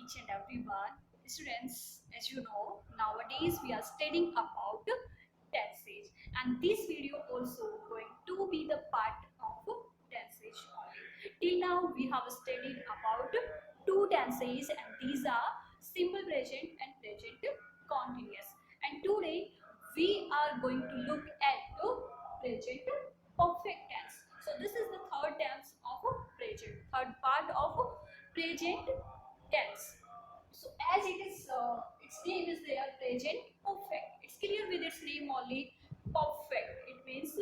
each and everyone. Students, as you know, nowadays we are studying about tenses, and this video also going to be the part of tenses only. Till now, we have studied about two tenses, and these are simple present and present continuous. And today, we are going to look at the present perfect tense. So this is the third tense of present, third part of present tense. So as it is, its name is there, present perfect. It's clear with its name only, perfect. It means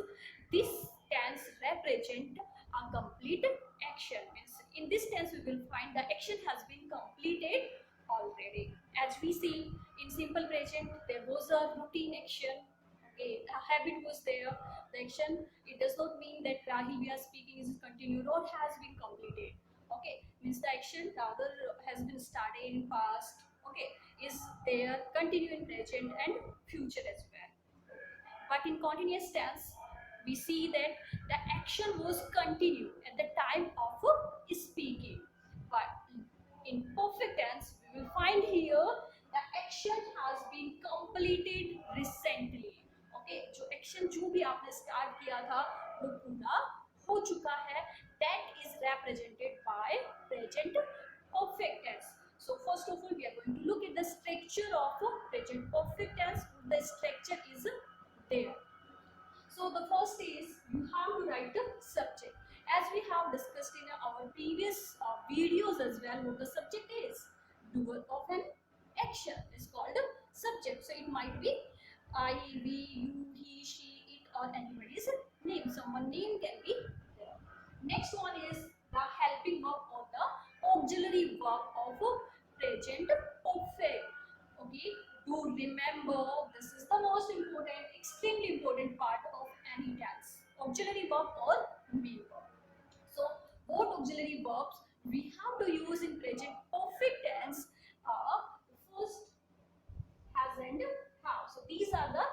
this tense represent a complete action. Means in this tense we will find the action has been completed already. As we see in simple present, there was a routine action. Okay, a habit was there. The action, it does not mean that Rahil we are speaking is continued or has been completed. Okay, means the action rather has been started in past. Okay, is there, continue in present and future as well. But in continuous tense, we see that the action was continued at the time of speaking. But in perfect tense, we will find here the action has been completed recently. Okay, जो action जो भी आपने start किया था वो पूरा हो चुका है. That is represented by present perfect tense. So first of all, we are going to look at the structure of present perfect tense. The structure is there. So the first is you have to write the subject. As we have discussed in our previous videos as well, what the subject is. Doer of an action is called a subject. So it might be I, we, you, he, she, it, or anybody's name. Someone name can be there. Next one is the helping verb or the auxiliary verb of present perfect. Okay, to remember, this is the most important, extremely important part of any tense. Auxiliary verb or main verb. So both auxiliary verbs we have to use in present perfect tense. First has and have. So these are the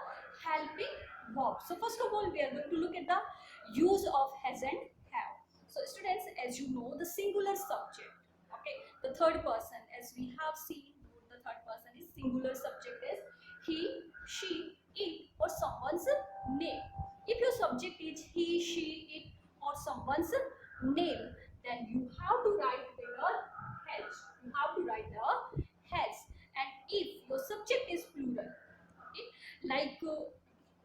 helping verbs. So first of all, we are going to look at the use of has and have. So students, as you know, the singular subject. Okay, the third person, as we have seen, the third person is singular subject is he, she, it, or someone's name. If your subject is he, she, it, or someone's name, then you have to write there has. You have to write the has. And if your subject is plural, okay, like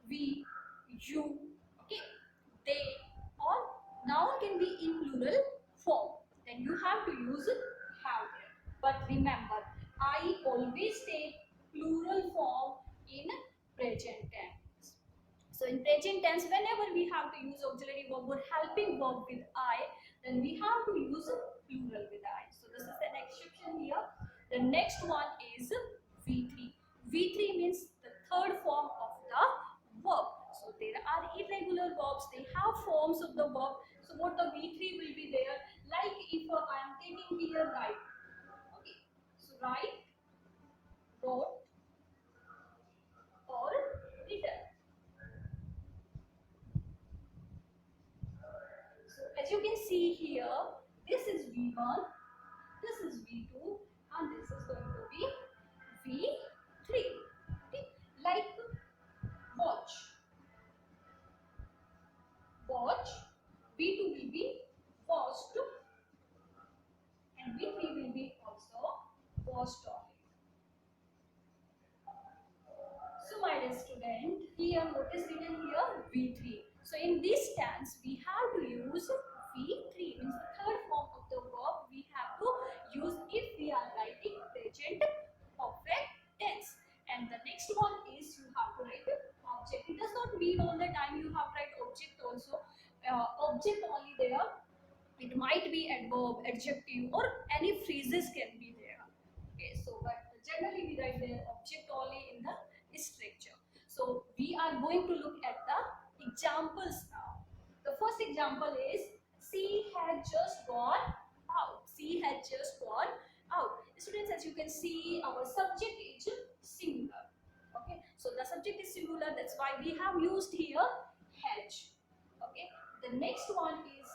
we, you, okay, they, or noun can be in plural form, then you have to use have here. But remember, I always take plural form in present tense. So in present tense, whenever we have to use auxiliary verb or helping verb with I, then we have to use plural with I. So this is an exception here. The next one is V3. V3 means the third form of the verb. So there are irregular verbs, they have forms of the verb. So what the V3 will be there? Like if I am taking here write. Okay. So write, wrote, or written. So as you can see here, this is V1, this is V2, and this is going to be V3. Okay. Like watch. Watch. V2 will be watched, and V3 will be also watched only. So my dear student, here what is written here? V3. So in this tense, we have to use V3, means the third form of the verb we have to use if we are writing present perfect tense. And the next one is you have to write object. It does not mean all the time you have to write object also. Object only there. It might be adverb, adjective, or any phrases can be there. Okay, so but generally we write the object only in the structure. So we are going to look at the examples now. The first example is she had just gone out. She had just gone out. Students, as you can see, our subject is singular. Okay, so the subject is singular. That's why we have used here had. Okay, the next one is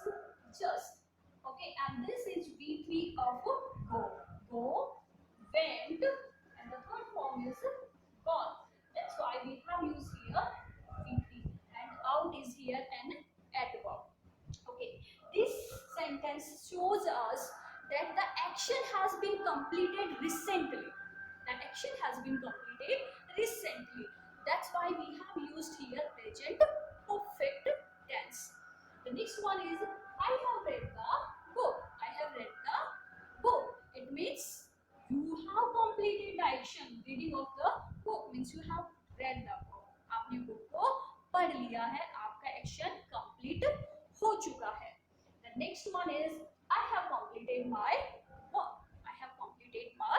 just. Okay, and this is V3 of go. Go shows us that the action has been completed recently. The action has been completed recently. That's why we have used here present perfect tense. The next one is I have read the book. I have read the book. It means you have completed the action. Reading of the book means you have read the book. आपने book को पढ़ लिया है, आपका action complete हो चुका है. The next one is I have completed my work. I have completed my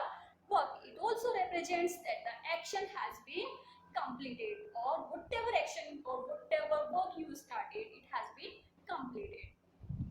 work. It also represents that the action has been completed, or whatever action or whatever work you started, it has been completed.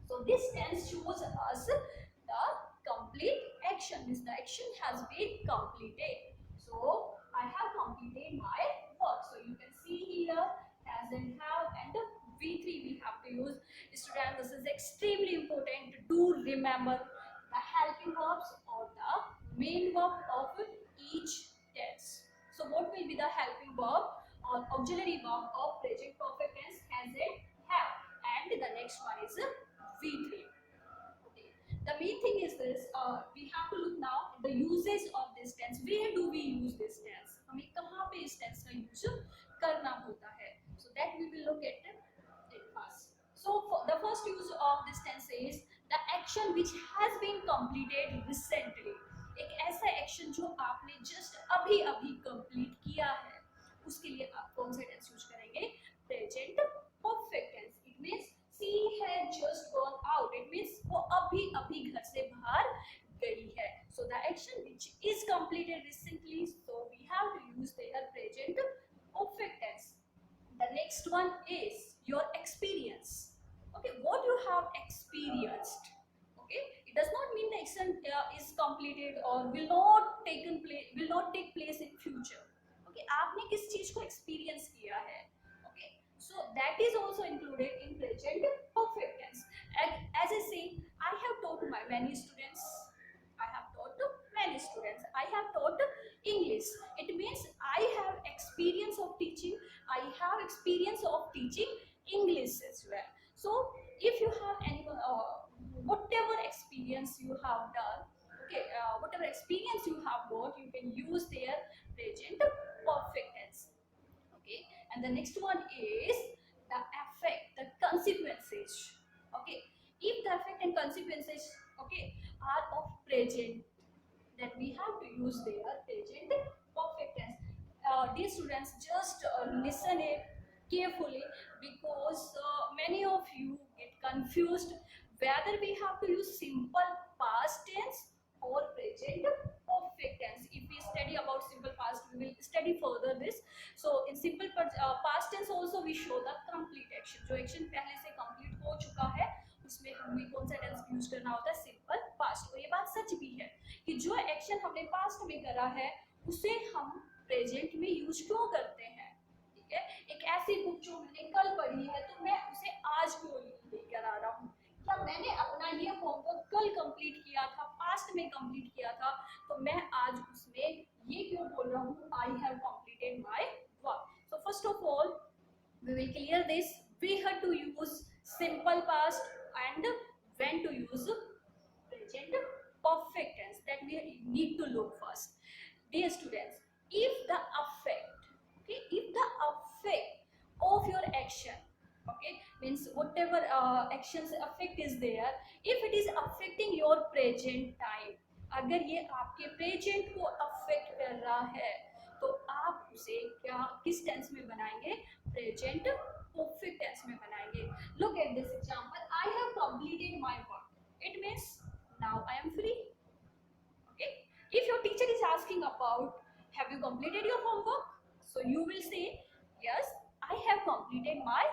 So this tense shows us the complete action, means the action has been completed. So I have completed my work. So you can see here has and have, and the V3 we have to use. Student, this is extremely important to remember the helping verbs or the main verb of each tense. So what will be the helping verb or auxiliary verb of present perfect tense? Has and have, and the next one is V3. Okay. The main thing is this, we have to look now at the usage of this tense. Where do we use this tense? हमें कहाँ पे इस tense का use करना होता है? So that we will look at it first. So the first use of this tense is the action which has been completed recently. एक ऐसा action जो आपने just अभी अभी complete किया है, उसके लिए आप कौन सा tense use करेंगे? Present perfect tense. It means she had just gone out. It means वो अभी अभी घर से बाहर गई है. So the action which is completed recently, so we have to use their present perfect tense. The next one is your experience. Okay, what you have experienced. Okay, it does not mean the action is completed or will not take place in future. Okay, आपने किस चीज को experience किया है. Okay, so that is also included in present perfect tense. As I say, I have taught many students. I have taught many students. I have taught English. It means I have experience of teaching. I have experience of teaching English as well. So if you have any whatever experience you have done, okay, whatever experience you have got, you can use their present perfect tense. Okay, and the next one is the effect, the consequences. Okay, if the effect and consequences, okay, are of present, then we have to use their present perfect tense. Dear students, just listen it carefully, because many of you get confused whether we have to use simple past tense or present perfect tense. If we study about simple past, we will study further this. So in simple past tense also we show the complete action. जो action पहले से complete हो चुका है, उसमें हमें कौन सा tense यूज करना होता है? Simple past. और ये बात सच भी है कि जो एक्शन हमने पास्ट में करा है, उसे हम प्रेजेंट में यूज क्यों करते हैं. ठीक है, एक ऐसी बुक जो मैंने कल पढ़ी है, तो मैं उसे आज क्यों लेकर आ रहा हूँ? क्या मैंने अपना ये होमवर्क कल कंप्लीट किया था, पास्ट में कंप्लीट किया था, तो मैं आज उसमें ये क्यों बोल रहा हूँ I have completed my work. So first of all we will clear this. We have to use simple past and when to use present perfect tense, that we need to look first. Dear students, if the effect, okay, if the effect of your action, okay, means whatever actions effect is there, if it is affecting your present time, अगर ये आपके present को affect कर रहा है, तो आप उसे क्या किस टेंस में बनाएंगे? प्रेजेंट परफेक्ट टेंस में बनाएंगे. Look at this example, I have completed my work. It means now I am free. Okay, if your teacher is asking about have you completed your homework, so you will say yes I have completed my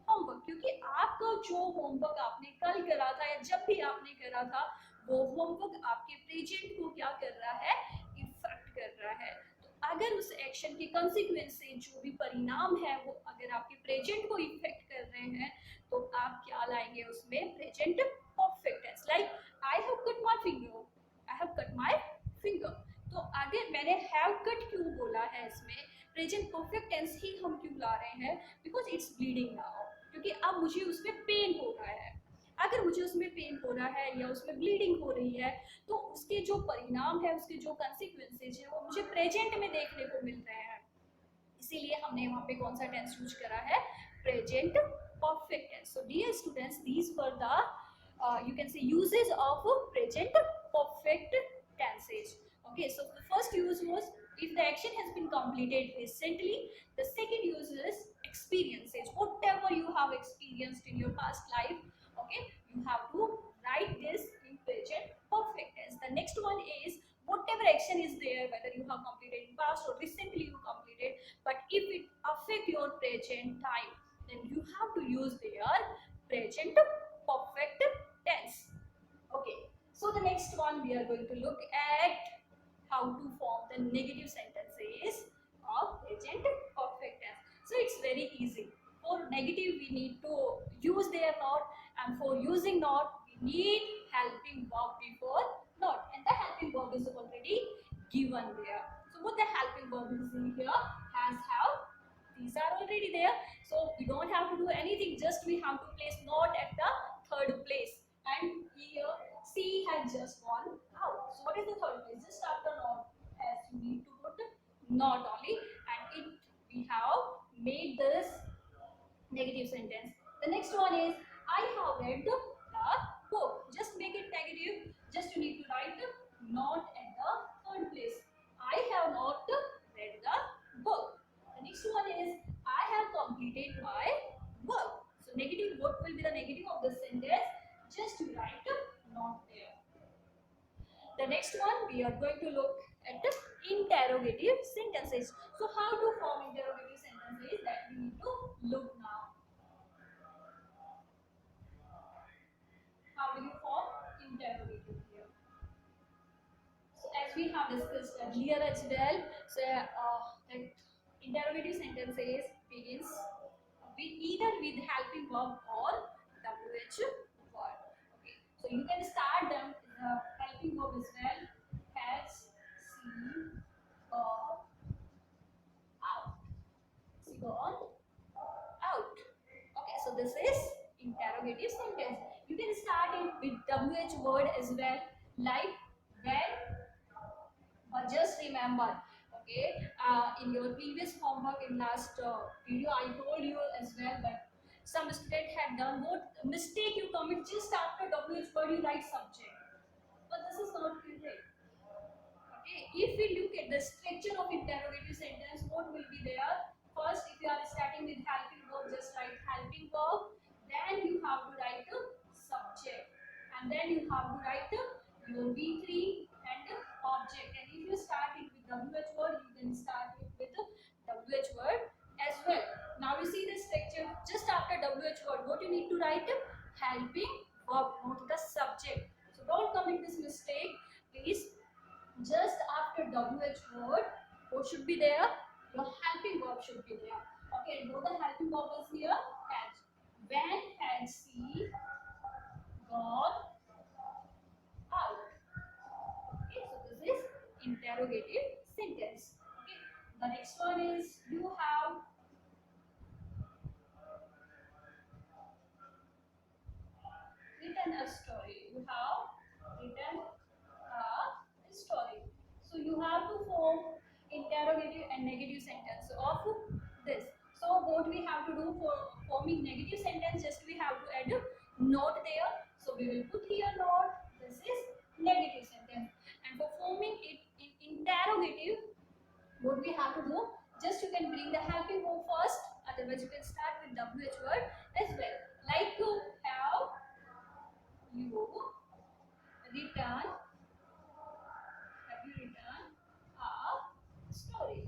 homework, क्योंकि आपका जो homework आपने कल करा था या जब भी आपने करा था, वो होमवर्क आपके प्रेजेंट को क्या कर रहा है? इफेक्ट कर रहा है. अगर उस एक्शन के कॉन्सिक्वेंस से जो भी परिणाम है वो अगर आपके प्रेजेंट को इफेक्ट कर रहे हैं, तो आप क्या लाएंगे उसमें? Present perfect tense. Like I have cut my finger, I have cut my finger. तो अगर मैंने हैव कट क्यों बोला है, इसमें प्रेजेंट परफेक्ट टेंस ही हम क्यों ला रहे हैं? बिकॉज इट्स ब्लीडिंग नाउ, क्योंकि अब मुझे उसमें पेन हो रहा है. अगर मुझे उसमें पेन हो रहा है या उसमें ब्लीडिंग हो रही है तो उसके जो परिणाम है, उसके जो कंसिक्वेंसेज है वो मुझे प्रेजेंट में देखने को मिल रहे हैं। इसीलिए हमने वहाँ पे कौन सा टेंस यूज करा है, present perfect tense. So dear students, these were the you can say uses of present perfect tenses. Okay, so the first use was if the action has been completed recently. The second use is experiences, whatever you have experienced in your past life. Okay, you have to write this in present perfect tense. The next one is whatever action is there, whether you have completed in past or recently you completed, but if it affect your present time, then you have to use their present perfect tense. Okay, so the next one we are going to look at how to form the negative sentences of present perfect tense. So it's very easy. For negative we need to use their not, and for using not we need helping verb before not, and the helping verb is already given there. So what the helping verb is in here, has, have, these are already there, so we don't have to do anything, just we have to place not at the third place. And here C has just gone out. So what is the third place? Just after not, as you need to put not only, and it we have made this negative sentence. The next one is I have read the book. Just make it negative. Just you need to write not at the third place. I have not read the book. The next one is I have completed my work. So negative, what will be the negative of the sentence? Just you write not there. The next one we are going to look at the interrogative sentences. So how to form interrogative sentences, that we need to look now. How do you form interrogative here? So as we have discussed earlier as well, so that interrogative sentences begins with either with helping verb or WH word. Okay, so you can start them with the helping verb as well. Has, seen, gone out. See, gone out. Okay, so this is interrogative sentence. You can start it with WH word as well, like when, but just remember, okay, in your previous homework in last video I told you as well, but some student had done what mistake you commit, just after WH word you write subject, but this is not correct. Okay, if we look at the structure of interrogative sentence, what will be there? First, if you are starting with helping verb, just write helping verb, then you have to write the subject, and then you have to write your V3 and object. And if you start it with WH word, you can start it with WH word as well. Now you see the structure. Just after WH word, what you need to write? Helping verb, not the subject. So don't commit this mistake, please. Just after WH word, what should be there? Your helping verb should be there. Okay, both the helping verb is here. Had. When had she gone out? Okay, so this is interrogative sentence. Okay, the next one is you have written a story. You have written a story. So you have to form interrogative and negative sentence of this. So what we have to do for forming negative sentence, just we have to add a note there. So we will put here note. This is negative sentence. And for forming it in interrogative, what we have to do, just you can bring the helping verb first. Otherwise you can start with WH word as well. Like to have you written, have you written a story?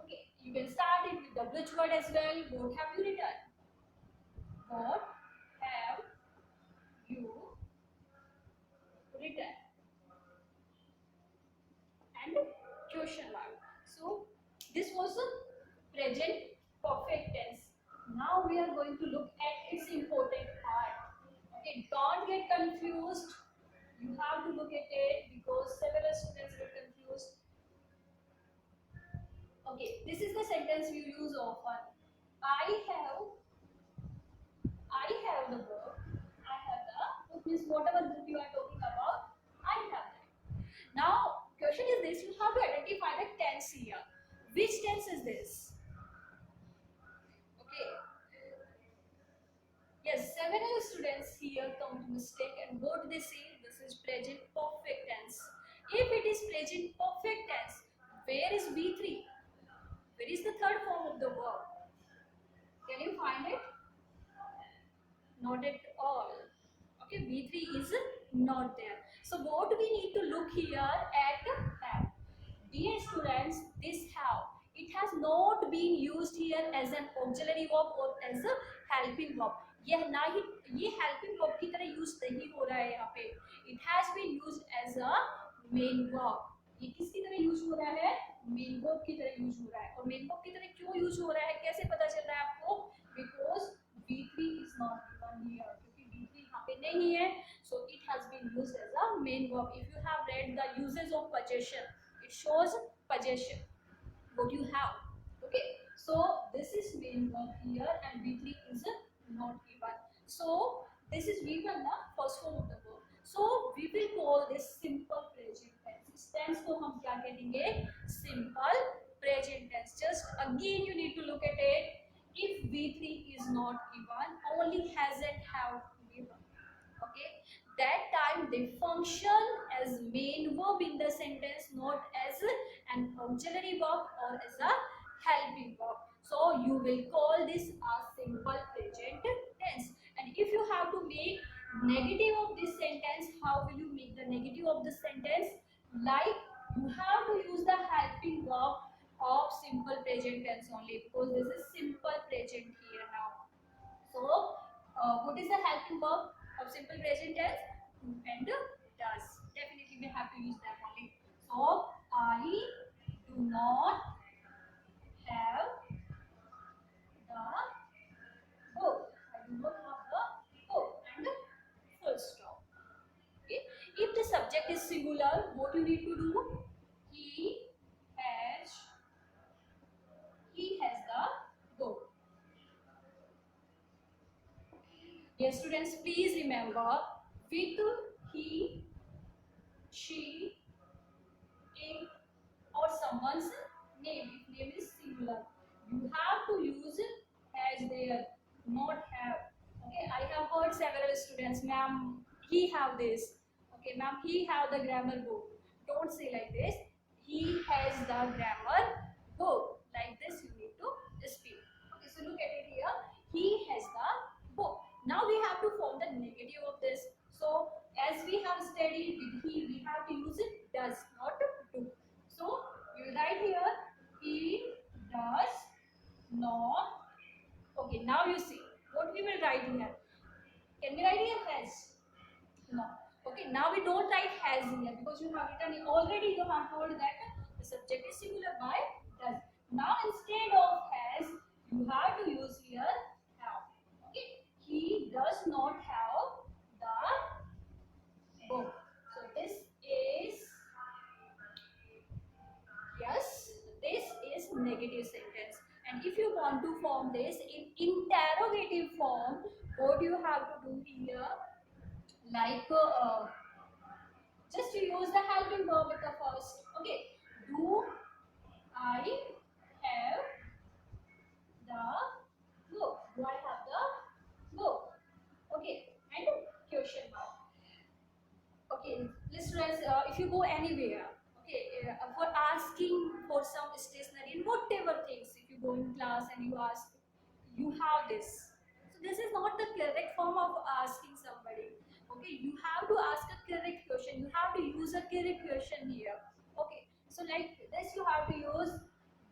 Okay, you can start it with WH word as well. What have you written? What have you written? And question mark. So this was a present perfect tense. Now we are going to look at its important part. Okay, don't get confused. You have to look at it because several students get confused. Okay, this is the sentence we use often. I have I have the means whatever book you are talking about, I have that. Now, question is this: you have to identify the tense here. Which tense is this? Okay. Yes, several students here come to mistake, and what they say, this is present perfect tense. If it is present perfect tense, where is V3? Where is the third form of the verb? Can you find it? Not at all. Okay, V3 is not there. So what we need to look here at have. Dear students, this have. It has not been used here as an auxiliary verb or as a helping verb. यह ना ही ये helping verb की तरह use नहीं हो रहा है यहाँ पे. It has been used as a main verb. ये किसकी तरह यूज हो रहा है? मेन वर्ब की तरह यूज हो रहा है. और मेन वर्ब की तरह क्यों यूज हो रहा है, कैसे पता चल रहा है आपको? Because V3 is not given here. क्योंकि V3 यहाँ पे नहीं है, so it has been used as a main verb. If you have read the uses of possession, it shows possession what you have. Okay, so this is main verb here and V3 is not given. So this is V1 na first form of the verb. So we will call this simple present tense. इस tense को हम क्या कहेंगे? Simple present tense. Just again you need to look at it. If V3 is not given, only hasn't have given. Okay, that time they function as main verb in the sentence, not as an auxiliary verb or as a helping verb. So you will call this a simple present tense. And if you have to make negative of this sentence, how will you make the negative of the sentence? Like you have to use the helping verb of simple present tense only, because this is simple present here now. So what is the helping verb of simple present tense? Do and does. Definitely we have to use that only. So I do not have the book. I do not have the book, and full stop. Okay. If the subject is singular, what you need to do? Has he has the book. Yes, students, please remember with he, she, it, or someone's name. If name is singular, you have to use has there, not have. Okay, I have heard several students, ma'am, he have this. Okay, ma'am, he have the grammar book. Don't say like this. He has the grammar book. Like this, you need to speak. Okay, so look at it here. He has the book. Now we have to form the negative of this. So as we have studied with he, we have to use it does, not do. So we will write here he does not. Okay, now you see what we will write here. Can we write here has? No. Okay, now we don't write has here because you have written already. You have told that the subject is singular by does. Now instead of has, you have to use here have. Okay, he does not have the book. So this is yes. This is negative sentence. And if you want to form this in interrogative form, what you have to do here? Like just to use the helping verb at the first. Okay, do I have the book? Do I have the book? Okay, and question mark. Okay, listeners, if you go anywhere, okay, for asking for some stationery and whatever things, if you go in class and you ask, you have this. So this is not the correct form of asking somebody. Okay, you have to ask a correct question. You have to use a correct question here. Okay, so like this you have to use,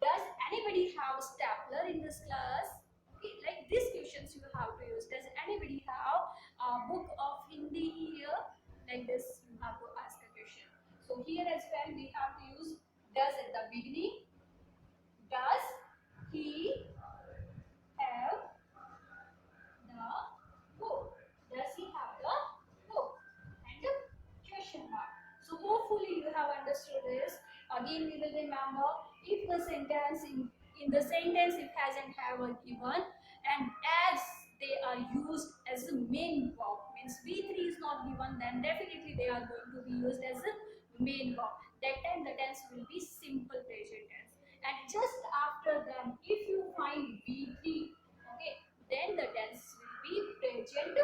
does anybody have a stapler in this class? Okay, like these questions you have to use. Does anybody have a book of Hindi here? Like this you have to ask a question. So here as well we have to use does at the beginning. Does he have the book? Does he have the book? And the question mark. So hopefully you have understood this. Again we will remember, if the sentence in the sentence it hasn't have a given, and as they are used as a main verb means V3 is not given, then definitely they are going to be used as a main verb. That time the tense will be simple present tense. And just after them, if you find V3, okay, then the tense will be present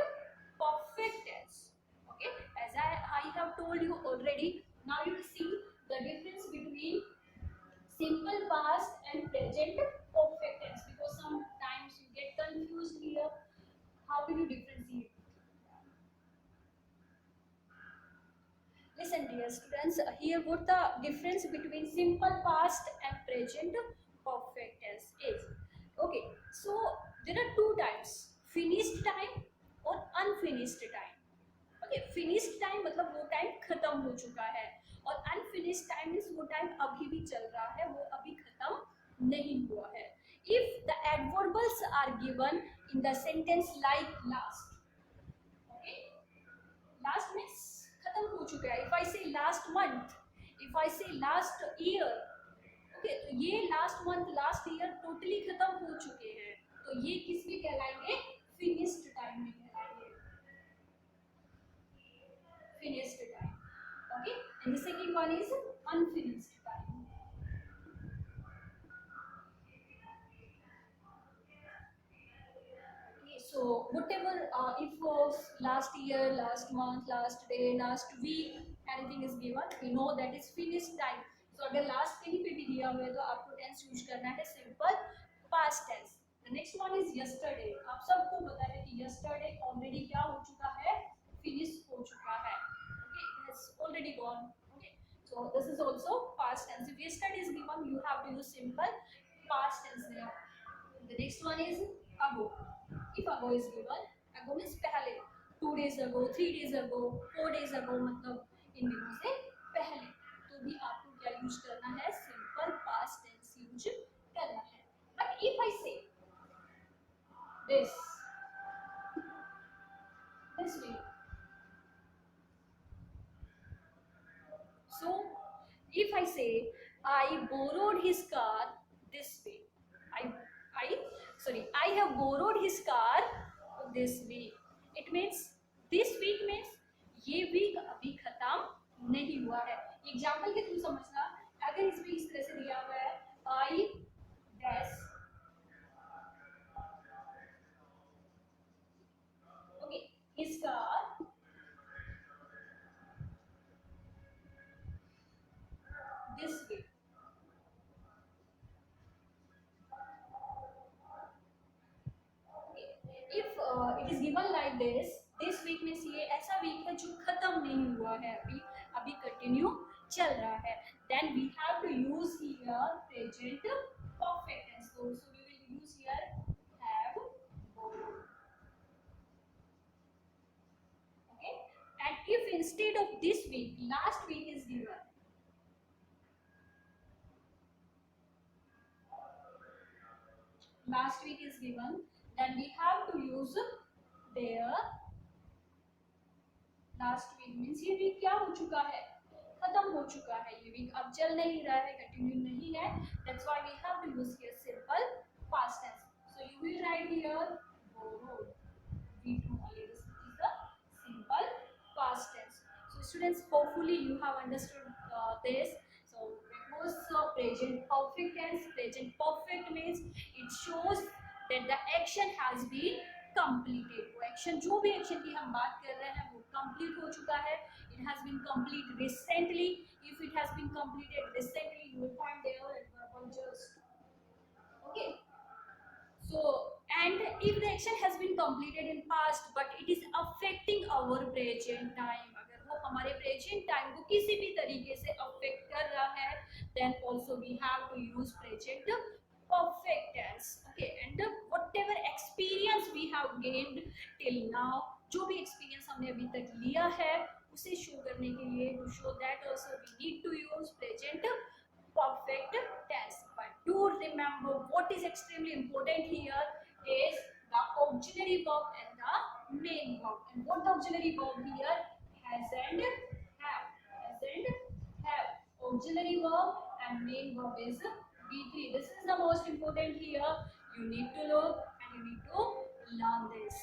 perfect tense. Okay, as I have told you already. Now you see the difference between simple past and present perfect tense, because sometimes you get confused here. How will you differentiate? Listen, dear students, here what the difference between simple past and present perfect tense is. Okay, so there are two types: finished time और unfinished time. Okay, finished time मतलब वो time खत्म हो चुका है, और unfinished time means वो time अभी भी चल रहा है, वो अभी खत्म नहीं हुआ है. If the adverbials are given in the sentence like last, okay, last means खत्म हो चुका है. इफ आई से लास्ट मंथ, इफ आई से लास्ट ईयर, ओके, तो ये last month last year totally खत्म हो चुके हैं, तो ये किस में कहलाएंगे? फिनिश्ड टाइम में कहलाएंगे, finished time. Okay, and the second one is unfinished time. Okay, so whatever, if last year, last month, last day, last week, anything is given, we know that is finished time. So अगर last कहीं पे भी दिया हुआ है तो आपको tense use करना है simple past tense. The next one is yesterday. आप सबको पता है कि yesterday already क्या हो चुका है? Finish हो चुका है. Okay, it has already gone. Okay, so this is also past tense. If yesterday is given, you have to use simple past tense there. The next one is ago. If ago is given, ago means पहले, 2 days ago, 3 days ago, 4 days ago, मतलब इन दिनों से पहले, तो भी आपको क्या use करना है? सिंपल पास्ट टेंस यूज करना है. बट इफ आई से this way, so if I say I borrowed his car this way, I sorry, I have borrowed his car this week. It means this week means ये week अभी खत्म नहीं हुआ है. Example के through समझना. अगर इसमें इस तरह से दिया हुआ है I dash, okay, his car this week. If it is given like this week means ये ऐसा वीक है जो खत्म नहीं हुआ है, अभी अभी कंटिन्यू चल रहा है, then we have to use here present perfect tense. So we will use here have borrowed. Okay, and if instead of this week last week is given, last week is given, then we have to use their last week means ये week क्या हो चुका है? खत्म हो चुका है. ये वीक अब चल नहीं रहा है, कंटिन्यू नहीं है. That's why we have to use here simple past tense. So you will write here borrowed. V2 here is the simple past tense. So students, hopefully you have understood this. So it was present perfect tense. Present perfect means it shows that the action has been completed. वो action, जो भी action की हम बात कर रहे हैं वो कंप्लीट हो चुका है. It has been complete recently. If it has been completed recently, you will find there adverb just. Okay. So, and if the action has been completed in past but it is affecting our present time, अगर वो हमारे present time को किसी भी तरीके से affect कर रहा है, then also we have to use present perfect tense. Okay, and whatever experience we have gained till now, जो भी experience हमने अभी तक लिया है उसे show करने के लिए, to show that also we need to use present perfect tense. But do remember what is extremely important here is the auxiliary verb and the main verb. And what the auxiliary verb here? Has and have. Has and have. Auxiliary verb and main verb is V3. This is the most important here. You need to look and you need to learn this.